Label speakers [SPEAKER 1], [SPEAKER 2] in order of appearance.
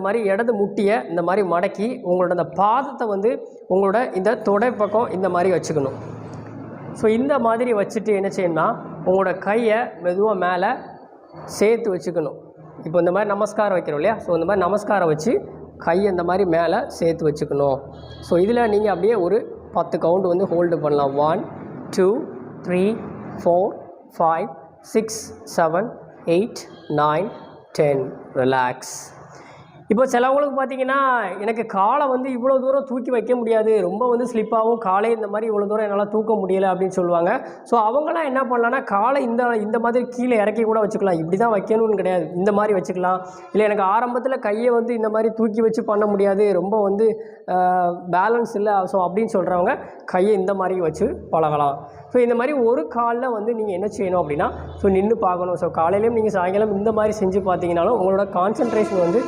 [SPEAKER 1] மாதிரி இடது முட்டியை இந்த மாதிரி மடக்கி உங்களோட அந்த பாதத்தை வந்து உங்களோட இந்த தொடை பக்கம் இந்த மாதிரி வச்சுக்கணும். ஸோ இந்த மாதிரி வச்சுட்டு என்ன செய்யணும்னா உங்களோட கையை மெதுவாக மேலே சேர்த்து வச்சுக்கணும். இப்போ இந்த மாதிரி நமஸ்காரம் வைக்கிறோம் இல்லையா, ஸோ இந்த மாதிரி நமஸ்காரம் வச்சு கையை இந்த மாதிரி மேலே சேர்த்து வச்சுக்கணும். ஸோ இதில் நீங்கள் அப்படியே ஒரு 10 கவுண்ட் வந்து ஹோல்டு பண்ணலாம். 1 2 3 4 5 6 7 8 9 10. ரிலாக்ஸ். இப்போ சிலவங்களுக்கு பார்த்தீங்கன்னா எனக்கு காலை வந்து இவ்வளோ தூரம் தூக்கி வைக்க முடியாது, ரொம்ப வந்து ஸ்லிப்பாகவும் காலை இந்த மாதிரி இவ்வளோ தூரம் என்னால் தூக்க முடியலை அப்படின்னு சொல்லுவாங்க. ஸோ அவங்களாம் என்ன பண்ணலான்னா காலை இந்த மாதிரி கீழே இறக்கி கூட வச்சுக்கலாம். இப்படி தான் வைக்கணும்னு கிடையாது, இந்த மாதிரி வச்சுக்கலாம். இல்லை எனக்கு ஆரம்பத்தில் கையை வந்து இந்த மாதிரி தூக்கி வச்சு பண்ண முடியாது, ரொம்ப வந்து பேலன்ஸ் இல்லை, ஸோ அப்படின்னு சொல்கிறவங்க கையை இந்த மாதிரி வச்சு பழகலாம். ஸோ இந்த மாதிரி ஒரு காலில் வந்து நீங்கள் என்ன செய்யணும் அப்படின்னா ஸோ நின்று பார்க்கணும். ஸோ காலையிலையும் நீங்கள் சாயங்காலம் இந்த மாதிரி செஞ்சு பார்த்தீங்கன்னாலும் உங்களோட கான்சன்ட்ரேஷன் வந்து